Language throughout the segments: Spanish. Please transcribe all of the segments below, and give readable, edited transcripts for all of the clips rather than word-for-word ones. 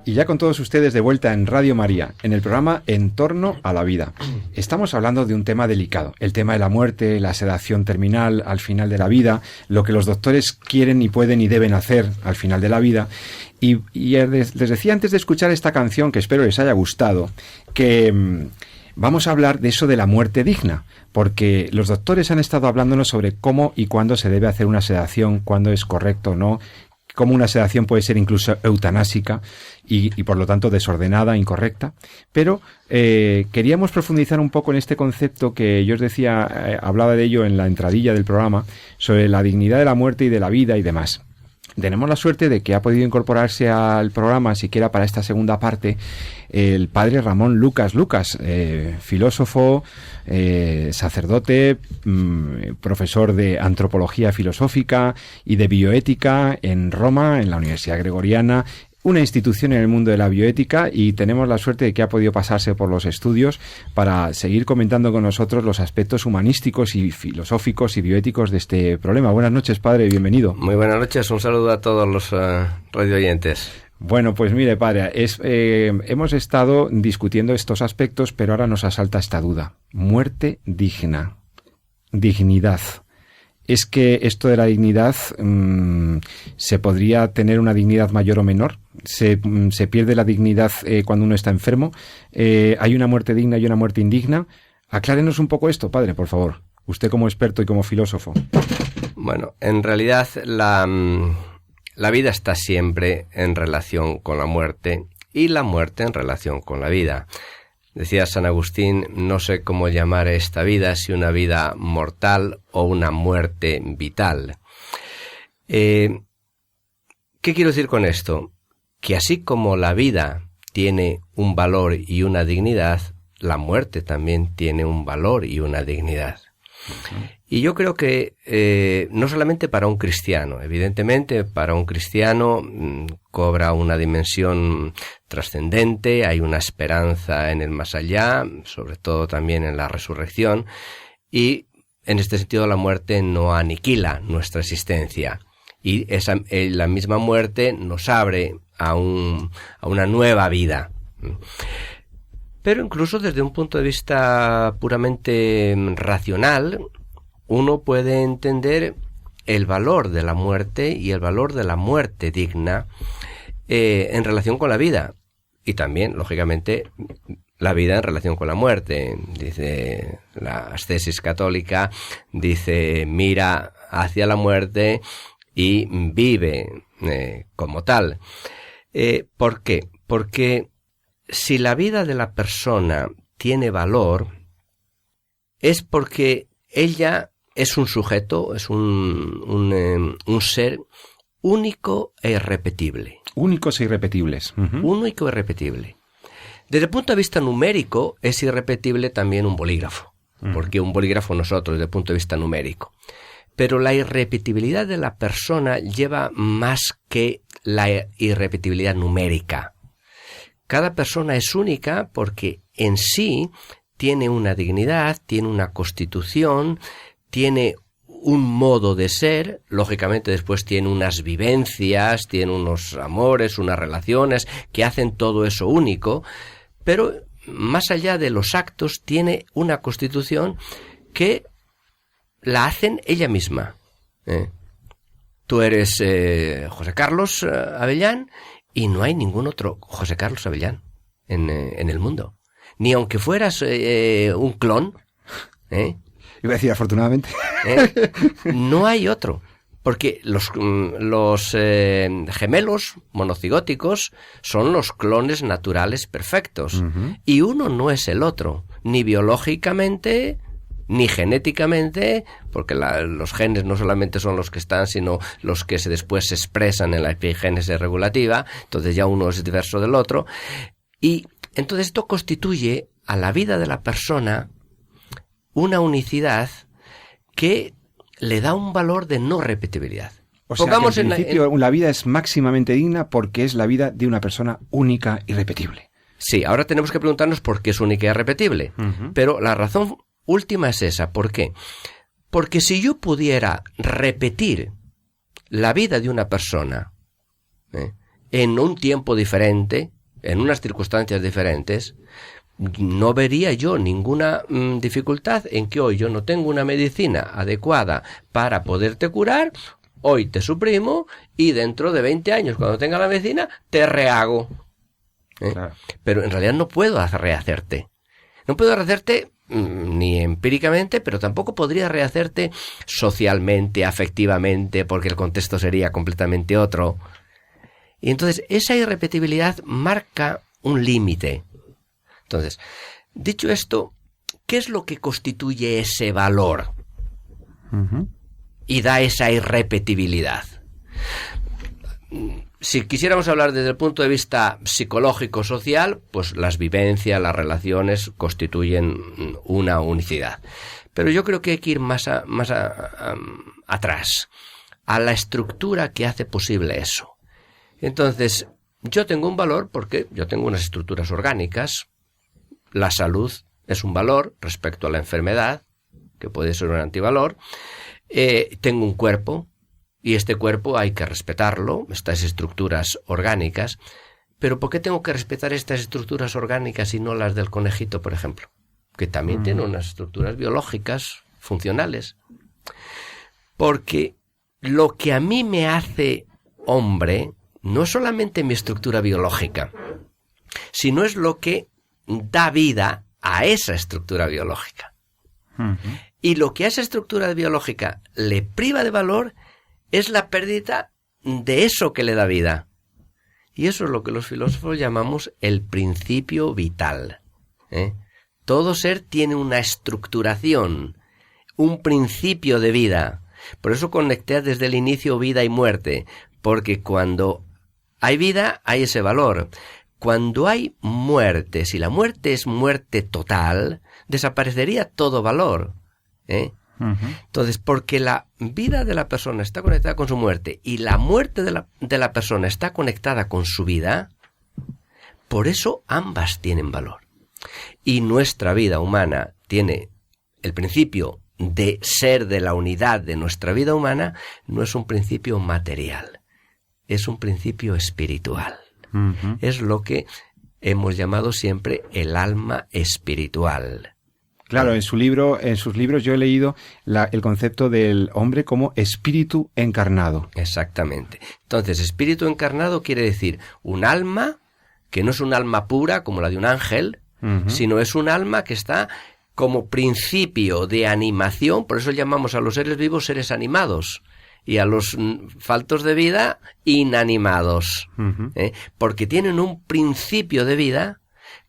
Y ya con todos ustedes de vuelta en Radio María, en el programa En torno a la vida. Estamos hablando de un tema delicado, el tema de la muerte, la sedación terminal al final de la vida, lo que los doctores quieren y pueden y deben hacer al final de la vida. Y les decía antes de escuchar esta canción, que espero les haya gustado, que vamos a hablar de eso de la muerte digna, porque los doctores han estado hablándonos sobre cómo y cuándo se debe hacer una sedación, cuándo es correcto o no, cómo una sedación puede ser incluso eutanásica y por lo tanto desordenada, incorrecta. Pero queríamos profundizar un poco en este concepto que yo os decía, hablaba de ello en la entradilla del programa, sobre la dignidad de la muerte y de la vida y demás. Tenemos la suerte de que ha podido incorporarse al programa, siquiera para esta segunda parte, el padre Ramón Lucas, filósofo, sacerdote, profesor de antropología filosófica y de bioética en Roma, en la Universidad Gregoriana, una institución en el mundo de la bioética, y tenemos la suerte de que ha podido pasarse por los estudios para seguir comentando con nosotros los aspectos humanísticos y filosóficos y bioéticos de este problema. Buenas noches, padre, bienvenido. Muy buenas noches, un saludo a todos los radioyentes. Bueno, pues mire, padre, hemos estado discutiendo estos aspectos, pero ahora nos asalta esta duda. Muerte digna, dignidad. ¿Es que esto de la dignidad se podría tener una dignidad mayor o menor? ¿Se pierde la dignidad cuando uno está enfermo? ¿Hay una muerte digna y una muerte indigna? Aclárenos un poco esto, padre, por favor. Usted como experto y como filósofo. Bueno, en realidad la vida está siempre en relación con la muerte y la muerte en relación con la vida. Decía San Agustín, no sé cómo llamar a esta vida, si una vida mortal o una muerte vital. ¿Qué quiero decir con esto? Que así como la vida tiene un valor y una dignidad, la muerte también tiene un valor y una dignidad. Y yo creo que no solamente para un cristiano, evidentemente para un cristiano cobra una dimensión trascendente, hay una esperanza en el más allá, sobre todo también en la resurrección, y en este sentido la muerte no aniquila nuestra existencia, y la misma muerte nos abre a una nueva vida. Pero incluso desde un punto de vista puramente racional, uno puede entender el valor de la muerte y el valor de la muerte digna en relación con la vida. Y también, lógicamente, la vida en relación con la muerte. Dice la ascesis católica, dice, mira hacia la muerte y vive como tal. ¿Por qué? Porque si la vida de la persona tiene valor, es porque ella es un sujeto, es un ser único e irrepetible. Únicos e irrepetibles. Uh-huh. Único e irrepetible. Desde el punto de vista numérico, es irrepetible también un bolígrafo, porque un bolígrafo nosotros, desde el punto de vista numérico. Pero la irrepetibilidad de la persona lleva más que la irrepetibilidad numérica. Cada persona es única porque en sí tiene una dignidad, tiene una constitución, tiene un modo de ser, lógicamente después tiene unas vivencias, tiene unos amores, unas relaciones que hacen todo eso único, pero más allá de los actos tiene una constitución que la hacen ella misma. Tú eres José Carlos Avellán y no hay ningún otro José Carlos Avellán en el mundo. Ni aunque fueras un clon, Iba a decir afortunadamente. No hay otro. Porque los gemelos monocigóticos son los clones naturales perfectos. Uh-huh. Y uno no es el otro, ni biológicamente, ni genéticamente, porque los genes no solamente son los que están, sino los que después se expresan en la epigénesis regulativa, entonces ya uno es diverso del otro. Y entonces esto constituye a la vida de la persona una unicidad que le da un valor de no repetibilidad. O sea, que en principio la vida es máximamente digna porque es la vida de una persona única y irrepetible. Sí, ahora tenemos que preguntarnos por qué es única y irrepetible. Uh-huh. Pero la razón última es esa. ¿Por qué? Porque si yo pudiera repetir la vida de una persona, en un tiempo diferente, en unas circunstancias diferentes, no vería yo ninguna dificultad en que hoy yo no tengo una medicina adecuada para poderte curar, hoy te suprimo y dentro de 20 años, cuando tenga la medicina, te rehago. Claro. Pero en realidad no puedo rehacerte. No puedo rehacerte ni empíricamente, pero tampoco podría rehacerte socialmente, afectivamente, porque el contexto sería completamente otro. Y entonces esa irrepetibilidad marca un límite. Entonces, dicho esto, ¿qué es lo que constituye ese valor? Y da esa irrepetibilidad. Si quisiéramos hablar desde el punto de vista psicológico-social, pues las vivencias, las relaciones constituyen una unicidad. Pero yo creo que hay que ir más atrás, a la estructura que hace posible eso. Entonces, yo tengo un valor porque yo tengo unas estructuras orgánicas. La salud es un valor respecto a la enfermedad, que puede ser un antivalor. Tengo un cuerpo, y este cuerpo hay que respetarlo, estas estructuras orgánicas. Pero ¿por qué tengo que respetar estas estructuras orgánicas y no las del conejito, por ejemplo? Que también tienen unas estructuras biológicas funcionales. Porque lo que a mí me hace hombre no es solamente mi estructura biológica, sino es lo que da vida a esa estructura biológica. Y lo que a esa estructura biológica le priva de valor es la pérdida de eso que le da vida. Y eso es lo que los filósofos llamamos el principio vital. Todo ser tiene una estructuración, un principio de vida. Por eso conecté desde el inicio vida y muerte, porque cuando hay vida hay ese valor. Cuando hay muerte, si la muerte es muerte total, desaparecería todo valor. Entonces, porque la vida de la persona está conectada con su muerte y la muerte de la persona está conectada con su vida, por eso ambas tienen valor. Y nuestra vida humana tiene el principio de ser de la unidad de nuestra vida humana, no es un principio material, es un principio espiritual. Es lo que hemos llamado siempre el alma espiritual. Claro, en sus libros yo he leído el concepto del hombre como espíritu encarnado. Exactamente. Entonces, espíritu encarnado quiere decir un alma que no es un alma pura como la de un ángel, sino es un alma que está como principio de animación, por eso llamamos a los seres vivos seres animados, y a los faltos de vida inanimados, porque tienen un principio de vida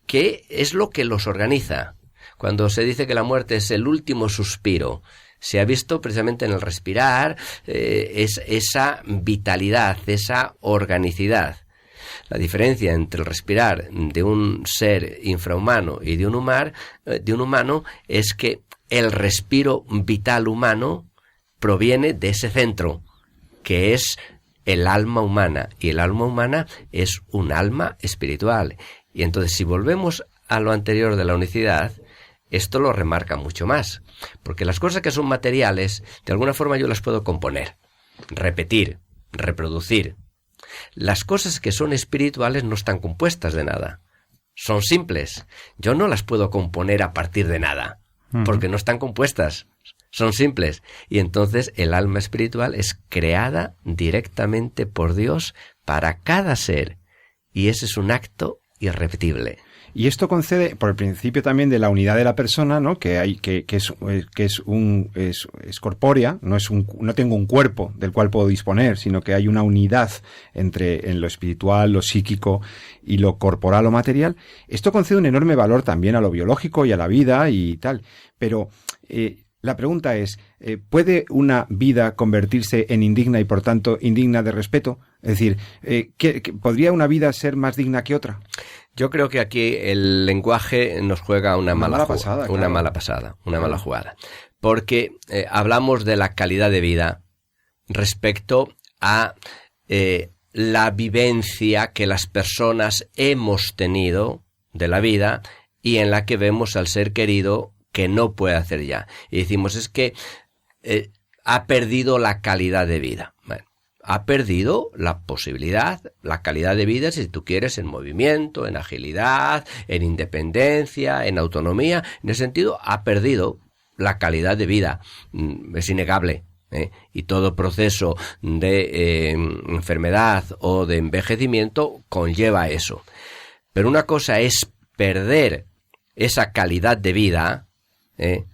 que es lo que los organiza. Cuando se dice que la muerte es el último suspiro, se ha visto precisamente en el respirar esa vitalidad, esa organicidad. La diferencia entre el respirar de un ser infrahumano y de un humano es que el respiro vital humano proviene de ese centro, que es el alma humana, y el alma humana es un alma espiritual. Y entonces, si volvemos a lo anterior de la unicidad, esto lo remarca mucho más, porque las cosas que son materiales, de alguna forma yo las puedo componer, repetir, reproducir. Las cosas que son espirituales no están compuestas de nada, son simples. Yo no las puedo componer a partir de nada, porque no están compuestas, son simples. Y entonces el alma espiritual es creada directamente por Dios para cada ser, y ese es un acto irrepetible. Y esto concede por el principio también de la unidad de la persona, ¿no? Que es corpórea, no tengo un cuerpo del cual puedo disponer, sino que hay una unidad en lo espiritual, lo psíquico y lo corporal o material. Esto concede un enorme valor también a lo biológico y a la vida y tal. Pero la pregunta es, ¿puede una vida convertirse en indigna y por tanto indigna de respeto? Es decir, ¿podría una vida ser más digna que otra? Yo creo que aquí el lenguaje nos juega una mala jugada. Porque hablamos de la calidad de vida respecto a la vivencia que las personas hemos tenido de la vida y en la que vemos al ser querido que no puede hacer ya. Y decimos, es que ha perdido la calidad de vida. Bueno, ha perdido la posibilidad, la calidad de vida, si tú quieres, en movimiento, en agilidad, en independencia, en autonomía. En ese sentido, ha perdido la calidad de vida. Es innegable. Y todo proceso de enfermedad o de envejecimiento conlleva eso. Pero una cosa es perder esa calidad de vida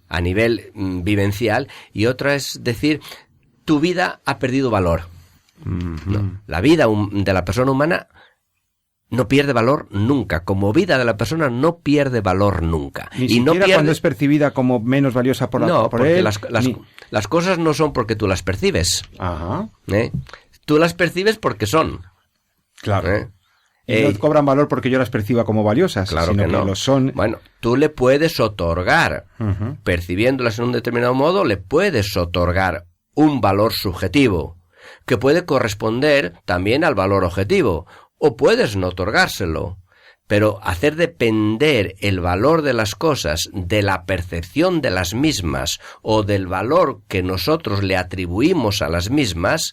a nivel vivencial, y otra es decir, tu vida ha perdido valor. No, la vida de la persona humana no pierde valor nunca. Como vida de la persona no pierde valor nunca. Ni siquiera no pierde... cuando es percibida como menos valiosa por porque él. Las cosas no son porque tú las percibes. Ajá. Tú las percibes porque son. Claro. Y no cobran valor porque yo las perciba como valiosas, claro sino que no lo son. Bueno, tú le puedes otorgar, percibiéndolas en un determinado modo, le puedes otorgar un valor subjetivo que puede corresponder también al valor objetivo, o puedes no otorgárselo. Pero hacer depender el valor de las cosas de la percepción de las mismas o del valor que nosotros le atribuimos a las mismas,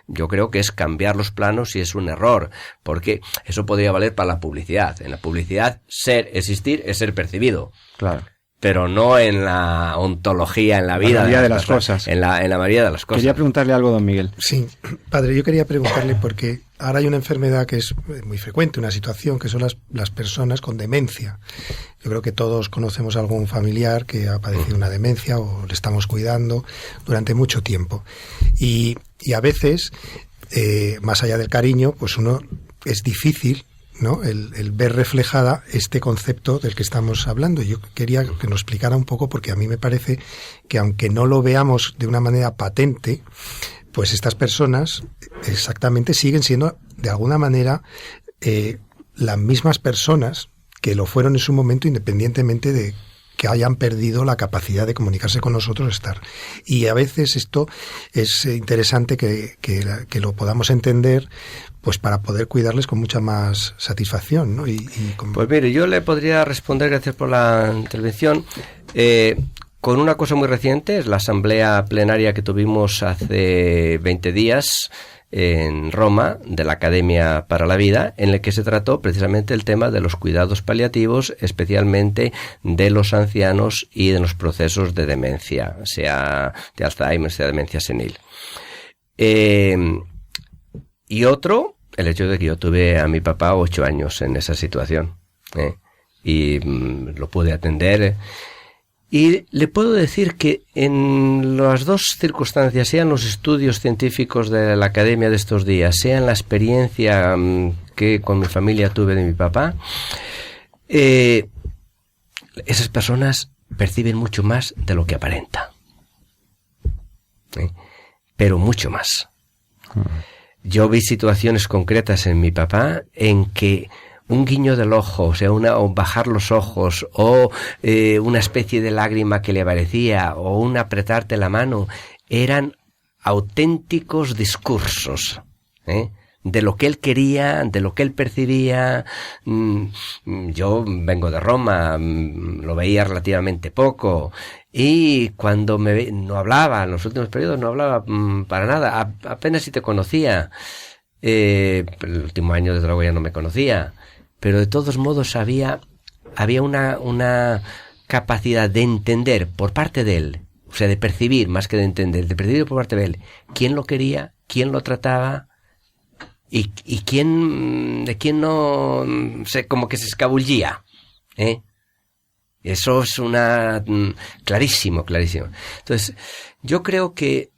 yo creo que es cambiar los planos y es un error, porque eso podría valer para la publicidad. En la publicidad, existir es ser percibido. Claro. Pero no en la ontología, en la vida de las cosas. En la mayoría de las cosas. Quería preguntarle algo, don Miguel. Sí, padre, yo quería preguntarle porque ahora hay una enfermedad que es muy frecuente, una situación que son las personas con demencia. Yo creo que todos conocemos a algún familiar que ha padecido una demencia o le estamos cuidando durante mucho tiempo. Y a veces, más allá del cariño, pues es difícil, ¿no?, el ver reflejada este concepto del que estamos hablando. Yo quería que nos explicara un poco, porque a mí me parece que aunque no lo veamos de una manera patente, pues estas personas exactamente siguen siendo de alguna manera las mismas personas que lo fueron en su momento, independientemente de que hayan perdido la capacidad de comunicarse con nosotros, estar. Y a veces esto es interesante que lo podamos entender, pues para poder cuidarles con mucha más satisfacción, ¿no? Pues mire, yo le podría responder, gracias por la intervención, con una cosa muy reciente. Es la asamblea plenaria que tuvimos hace 20 días en Roma, de la Academia para la Vida, en la que se trató precisamente el tema de los cuidados paliativos, especialmente de los ancianos y de los procesos de demencia, sea de Alzheimer, sea de demencia senil. Y otro, el hecho de que yo tuve a mi papá 8 años en esa situación, y lo pude atender. Y le puedo decir que en las dos circunstancias, sean los estudios científicos de la academia de estos días, sean la experiencia que con mi familia tuve de mi papá, esas personas perciben mucho más de lo que aparenta. Pero mucho más. Yo vi situaciones concretas en mi papá en que un guiño del ojo, o bajar los ojos, o una especie de lágrima que le aparecía, o un apretarte la mano, eran auténticos discursos, de lo que él quería, de lo que él percibía. Yo vengo de Roma, lo veía relativamente poco, y cuando no hablaba, en los últimos periodos no hablaba para nada, apenas si te conocía. El último año desde luego ya no me conocía. Pero de todos modos había una capacidad de entender por parte de él, o sea, de percibir más que de entender, de percibir por parte de él quién lo quería, quién lo trataba y quién no, sé, como que se escabullía, Eso es clarísimo. Entonces, yo creo que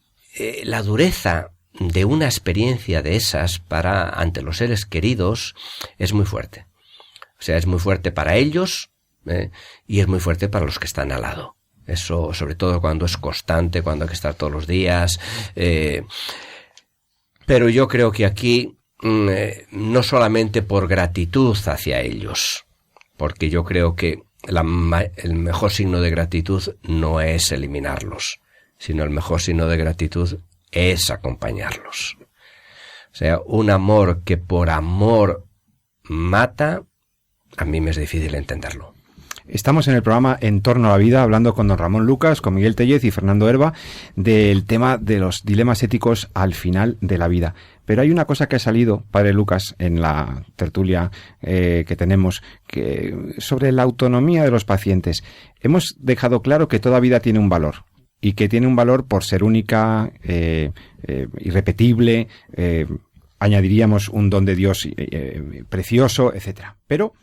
la dureza de una experiencia de esas ante los seres queridos es muy fuerte. O sea, es muy fuerte para ellos, y es muy fuerte para los que están al lado. Eso, sobre todo cuando es constante, cuando hay que estar todos los días. Pero yo creo que aquí, no solamente por gratitud hacia ellos, porque yo creo que el mejor signo de gratitud no es eliminarlos, sino el mejor signo de gratitud es acompañarlos. O sea, un amor que por amor mata, a mí me es difícil entenderlo. Estamos en el programa En torno a la vida, hablando con don Ramón Lucas, con Miguel Tellez y Fernando Herba, del tema de los dilemas éticos al final de la vida. Pero hay una cosa que ha salido, padre Lucas, en la tertulia que tenemos, sobre la autonomía de los pacientes. Hemos dejado claro que toda vida tiene un valor, y que tiene un valor por ser única, irrepetible, añadiríamos un don de Dios precioso, etcétera. Pero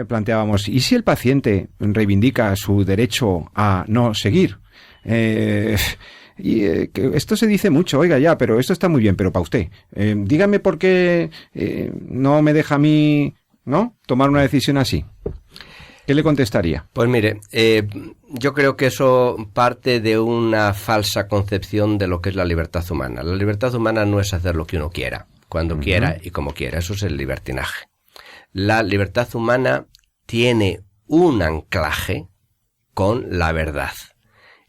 planteábamos, ¿y si el paciente reivindica su derecho a no seguir? Que esto se dice mucho, oiga ya, pero esto está muy bien, pero para usted, dígame por qué no me deja a mí, ¿no?, tomar una decisión así. ¿Qué le contestaría? Pues mire, yo creo que eso parte de una falsa concepción de lo que es la libertad humana. La libertad humana no es hacer lo que uno quiera, cuando quiera y como quiera. Eso es el libertinaje. La libertad humana tiene un anclaje con la verdad.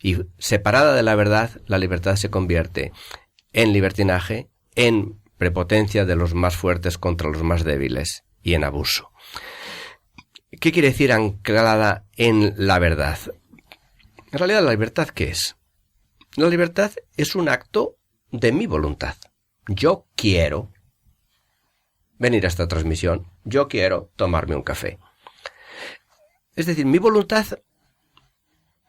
Y separada de la verdad, la libertad se convierte en libertinaje, en prepotencia de los más fuertes contra los más débiles y en abuso. ¿Qué quiere decir anclada en la verdad? En realidad, ¿la libertad qué es? La libertad es un acto de mi voluntad. Yo quiero venir a esta transmisión. Yo quiero tomarme un café. Es decir, mi voluntad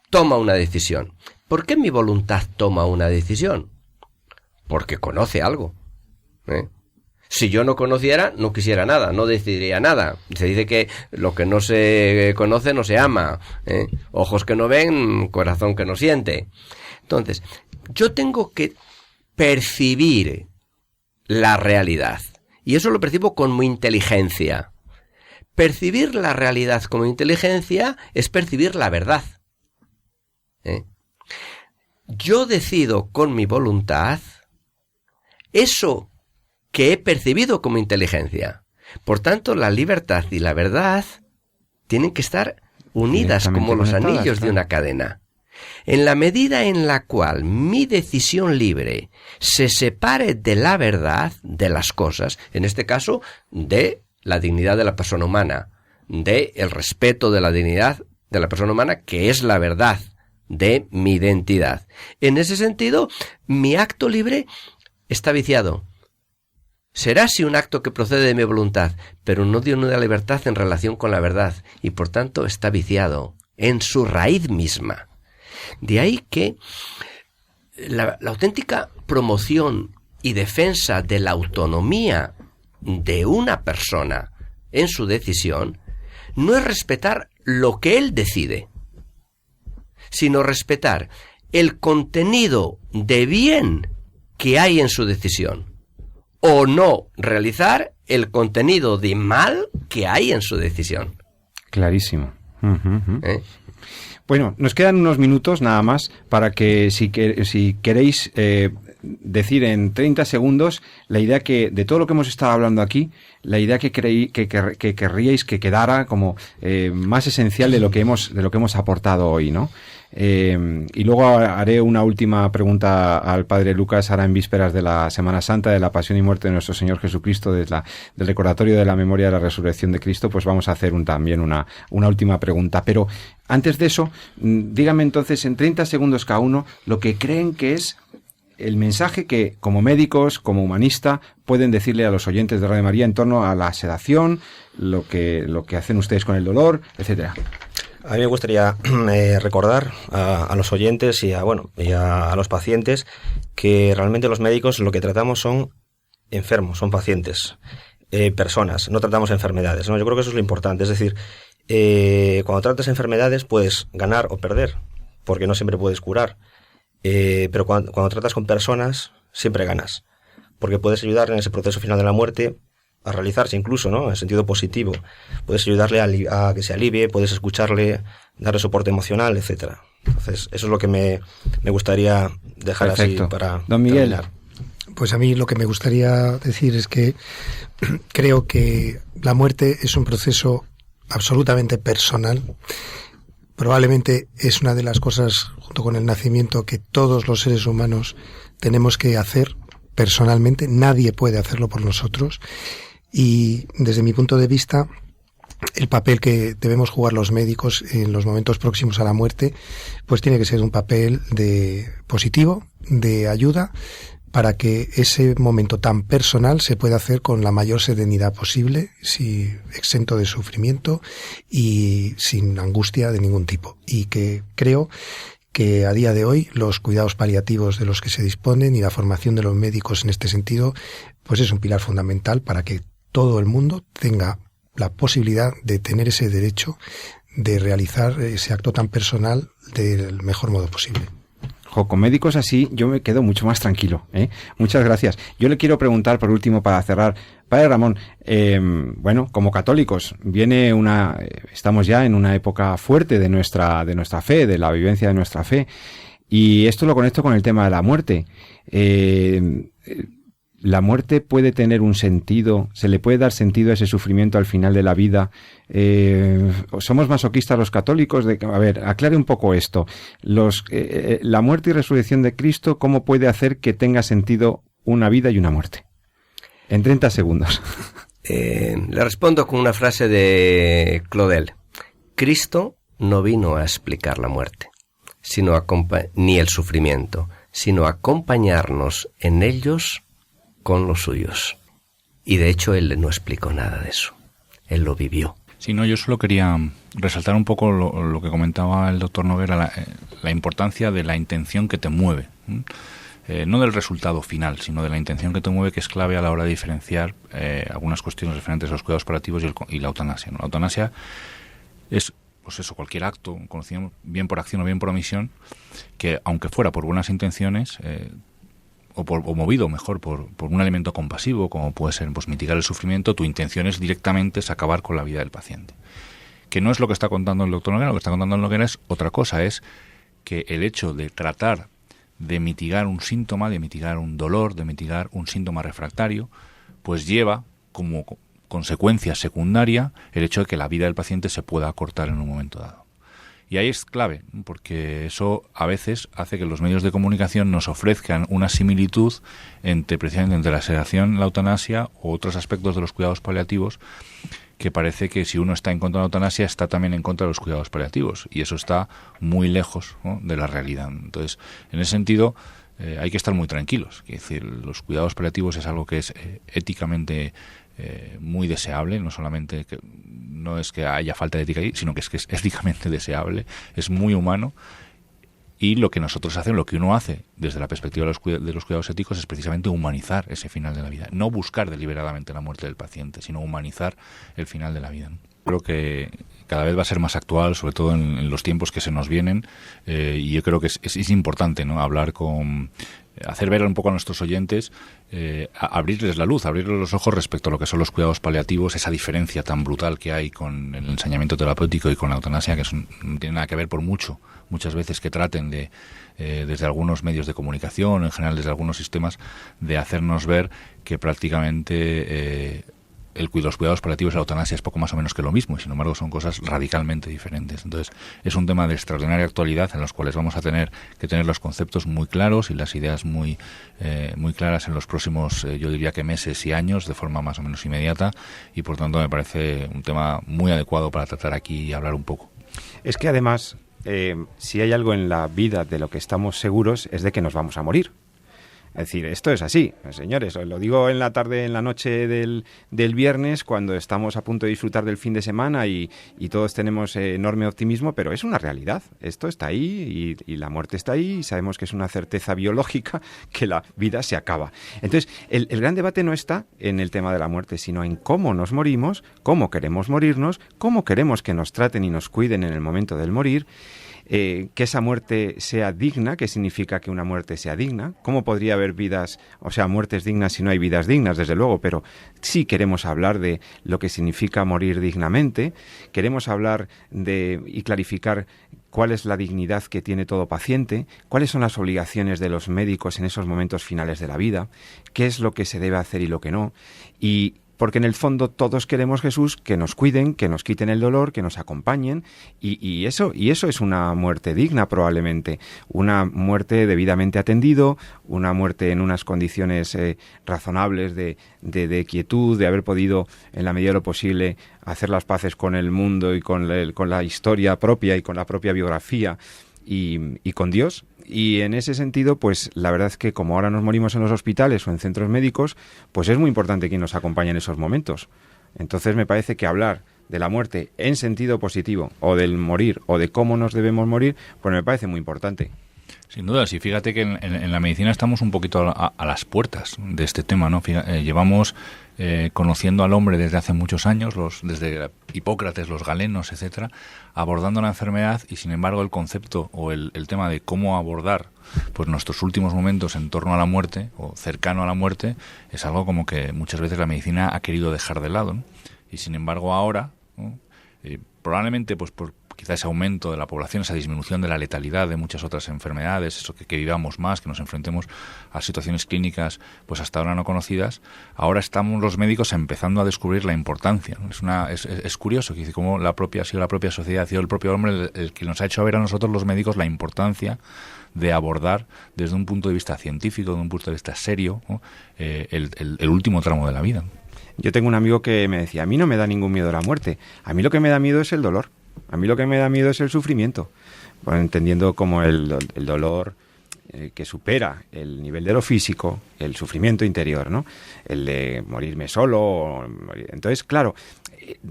toma una decisión. ¿Por qué mi voluntad toma una decisión? Porque conoce algo. Si yo no conociera, no quisiera nada, no decidiría nada. Se dice que lo que no se conoce no se ama. Ojos que no ven, corazón que no siente. Entonces, yo tengo que percibir la realidad. Y eso lo percibo con mi inteligencia. Percibir la realidad como inteligencia es percibir la verdad. Yo decido con mi voluntad eso que he percibido como inteligencia. Por tanto, la libertad y la verdad tienen que estar unidas como los anillos de una cadena. En la medida en la cual mi decisión libre se separe de la verdad de las cosas, en este caso de la dignidad de la persona humana, de el respeto de la dignidad de la persona humana, que es la verdad de mi identidad. En ese sentido, mi acto libre está viciado. Será sí un acto que procede de mi voluntad, pero no de una libertad en relación con la verdad, y por tanto está viciado en su raíz misma. De ahí que la auténtica promoción y defensa de la autonomía de una persona en su decisión no es respetar lo que él decide, sino respetar el contenido de bien que hay en su decisión, o no realizar el contenido de mal que hay en su decisión. Clarísimo. Bueno, nos quedan unos minutos nada más para que si queréis decir en 30 segundos la idea que, de todo lo que hemos estado hablando aquí, la idea que querríais que quedara como más esencial de lo que hemos aportado hoy, ¿no? Y luego haré una última pregunta al padre Lucas, ahora en vísperas de la Semana Santa, de la Pasión y Muerte de nuestro Señor Jesucristo, del recordatorio de la memoria de la resurrección de Cristo. Pues vamos a hacer también una última pregunta. Pero antes de eso, díganme entonces en 30 segundos cada uno lo que creen que es el mensaje que, como médicos, como humanista, pueden decirle a los oyentes de Radio María en torno a la sedación, lo que hacen ustedes con el dolor, etcétera. A mí me gustaría recordar a los oyentes y a los pacientes que realmente los médicos lo que tratamos son enfermos, son pacientes, personas, no tratamos enfermedades, ¿no? Yo creo que eso es lo importante, es decir, cuando tratas enfermedades puedes ganar o perder, porque no siempre puedes curar, pero cuando tratas con personas siempre ganas, porque puedes ayudar en ese proceso final de la muerte a realizarse incluso, ¿no?, en sentido positivo. Puedes ayudarle a que se alivie, puedes escucharle, darle soporte emocional, etcétera. Entonces, eso es lo que me gustaría dejar. Perfecto. Así para Don Miguel. terminar. Pues a mí lo que me gustaría decir es que creo que la muerte es un proceso absolutamente personal. Probablemente es una de las cosas, junto con el nacimiento, que todos los seres humanos tenemos que hacer personalmente. Nadie puede hacerlo por nosotros. Y desde mi punto de vista, el papel que debemos jugar los médicos en los momentos próximos a la muerte, pues tiene que ser un papel de positivo, de ayuda, para que ese momento tan personal se pueda hacer con la mayor serenidad posible, exento de sufrimiento y sin angustia de ningún tipo. Y que creo que a día de hoy los cuidados paliativos de los que se disponen y la formación de los médicos en este sentido, pues es un pilar fundamental para que todo el mundo tenga la posibilidad de tener ese derecho de realizar ese acto tan personal del mejor modo posible. Con médicos así yo me quedo mucho más tranquilo, ¿eh? Muchas gracias. Yo le quiero preguntar por último para cerrar, Padre Ramón, como católicos estamos ya en una época fuerte de nuestra fe, de la vivencia de nuestra fe, y esto lo conecto con el tema de la muerte. ¿La muerte puede tener un sentido? ¿Se le puede dar sentido a ese sufrimiento al final de la vida? ¿Somos masoquistas los católicos? Aclare un poco esto. La muerte y resurrección de Cristo, ¿cómo puede hacer que tenga sentido una vida y una muerte? En 30 segundos. Le respondo con una frase de Claudel. Cristo no vino a explicar la muerte, ni el sufrimiento, sino a acompañarnos en ellos con los suyos. Y de hecho él no explicó nada de eso. Él lo vivió. Sí, no, yo solo quería resaltar un poco lo que comentaba el doctor Noguera, la importancia de la intención que te mueve. No del resultado final, sino de la intención que te mueve, que es clave a la hora de diferenciar algunas cuestiones referentes a los cuidados paliativos y la eutanasia, ¿no? La eutanasia es, pues eso, cualquier acto, conocido bien por acción o bien por omisión, que aunque fuera por buenas intenciones, o movido mejor por un elemento compasivo, como puede ser pues mitigar el sufrimiento, tu intención es directamente acabar con la vida del paciente. Que no es lo que está contando el doctor Noguera, lo que está contando el Noguera es otra cosa, es que el hecho de tratar de mitigar un síntoma, de mitigar un dolor, de mitigar un síntoma refractario, pues lleva como consecuencia secundaria el hecho de que la vida del paciente se pueda acortar en un momento dado. Y ahí es clave, porque eso a veces hace que los medios de comunicación nos ofrezcan una similitud precisamente entre la sedación, la eutanasia u otros aspectos de los cuidados paliativos, que parece que si uno está en contra de la eutanasia está también en contra de los cuidados paliativos, y eso está muy lejos, ¿no?, de la realidad. Entonces, en ese sentido, hay que estar muy tranquilos. Es decir, los cuidados paliativos es algo que es éticamente muy deseable, no solamente no es que haya falta de ética ahí, sino que es éticamente deseable, es muy humano, y lo que nosotros hacemos, lo que uno hace desde la perspectiva de los cuidados éticos es precisamente humanizar ese final de la vida, no buscar deliberadamente la muerte del paciente, sino humanizar el final de la vida. Creo que cada vez va a ser más actual, sobre todo en los tiempos que se nos vienen, y yo creo que es importante, ¿no?, hacer ver un poco a nuestros oyentes, abrirles la luz, abrirles los ojos respecto a lo que son los cuidados paliativos, esa diferencia tan brutal que hay con el ensañamiento terapéutico y con la eutanasia, que no tiene nada que ver muchas veces que traten de, desde algunos medios de comunicación, en general desde algunos sistemas, de hacernos ver que prácticamente los cuidados paliativos y la eutanasia es poco más o menos que lo mismo, y sin embargo son cosas radicalmente diferentes. Entonces es un tema de extraordinaria actualidad en los cuales vamos a tener que tener los conceptos muy claros y las ideas muy claras en los próximos, yo diría que meses y años, de forma más o menos inmediata, y por tanto me parece un tema muy adecuado para tratar aquí y hablar un poco. Es que además, si hay algo en la vida de lo que estamos seguros es de que nos vamos a morir. Es decir, esto es así, señores, os lo digo en la tarde, en la noche del viernes, cuando estamos a punto de disfrutar del fin de semana y todos tenemos enorme optimismo, pero es una realidad, esto está ahí y la muerte está ahí, y sabemos que es una certeza biológica que la vida se acaba. Entonces, el gran debate no está en el tema de la muerte, sino en cómo nos morimos, cómo queremos morirnos, cómo queremos que nos traten y nos cuiden en el momento del morir. Que esa muerte sea digna. ¿Qué significa que una muerte sea digna? ¿Cómo podría haber muertes dignas si no hay vidas dignas? Desde luego, pero sí queremos hablar de lo que significa morir dignamente. Queremos hablar y clarificar cuál es la dignidad que tiene todo paciente, cuáles son las obligaciones de los médicos en esos momentos finales de la vida, qué es lo que se debe hacer y lo que no. Y porque en el fondo todos queremos, Jesús, que nos cuiden, que nos quiten el dolor, que nos acompañen, y eso es una muerte digna probablemente, una muerte debidamente atendido, una muerte en unas condiciones razonables de quietud, de haber podido en la medida de lo posible hacer las paces con el mundo y con la historia propia y con la propia biografía y con Dios. Y en ese sentido, pues la verdad es que como ahora nos morimos en los hospitales o en centros médicos, pues es muy importante quien nos acompañe en esos momentos. Entonces me parece que hablar de la muerte en sentido positivo, o del morir, o de cómo nos debemos morir, pues me parece muy importante. Sin duda, sí, fíjate que en la medicina estamos un poquito a las puertas de este tema, ¿no? Llevamos conociendo al hombre desde hace muchos años, desde Hipócrates, los galenos, etcétera, abordando la enfermedad, y sin embargo el concepto o el tema de cómo abordar pues nuestros últimos momentos en torno a la muerte o cercano a la muerte es algo como que muchas veces la medicina ha querido dejar de lado, ¿no? Y sin embargo ahora, ¿no? Probablemente pues por quizá ese aumento de la población, esa disminución de la letalidad de muchas otras enfermedades, eso que vivamos más, que nos enfrentemos a situaciones clínicas pues hasta ahora no conocidas, ahora estamos los médicos empezando a descubrir la importancia, ¿no? Es curioso que como ha sido la propia sociedad, ha sido el propio hombre el que nos ha hecho ver a nosotros los médicos la importancia de abordar desde un punto de vista científico, desde un punto de vista serio, ¿no? el último tramo de la vida. Yo tengo un amigo que me decía, a mí no me da ningún miedo la muerte, a mí lo que me da miedo es el dolor. A mí lo que me da miedo es el sufrimiento, bueno, entendiendo como el dolor que supera el nivel de lo físico, el sufrimiento interior, ¿no? El de morirme solo. Entonces, claro,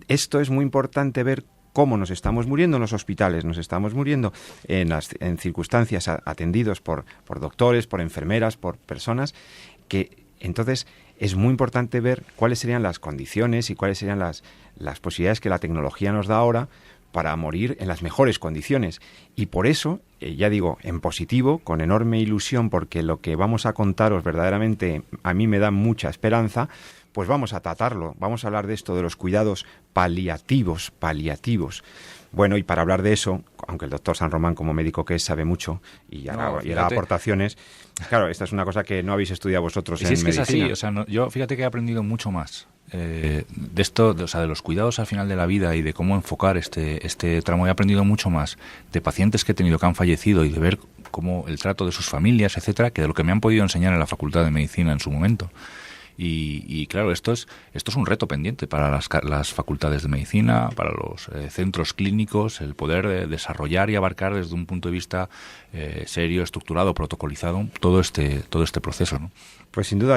esto es muy importante ver cómo nos estamos muriendo en los hospitales, nos estamos muriendo en circunstancias atendidos por doctores, por enfermeras, por personas que entonces es muy importante ver cuáles serían las condiciones y cuáles serían las posibilidades que la tecnología nos da ahora para morir en las mejores condiciones. Y por eso, ya digo, en positivo, con enorme ilusión, porque lo que vamos a contaros verdaderamente a mí me da mucha esperanza, pues vamos a tratarlo, vamos a hablar de esto, de los cuidados paliativos. Bueno, y para hablar de eso, aunque el doctor San Román como médico que es sabe mucho y hará aportaciones, claro, esta es una cosa que no habéis estudiado vosotros en medicina. Es así, o sea, yo fíjate que he aprendido mucho más de esto, de los cuidados al final de la vida y de cómo enfocar este tramo. He aprendido mucho más de pacientes que he tenido que han fallecido y de ver cómo el trato de sus familias, etcétera, que de lo que me han podido enseñar en la Facultad de Medicina en su momento. Y claro, esto es un reto pendiente para las facultades de medicina, para los centros clínicos, el poder desarrollar y abarcar desde un punto de vista serio, estructurado, protocolizado, todo este proceso, ¿no? Pues sin duda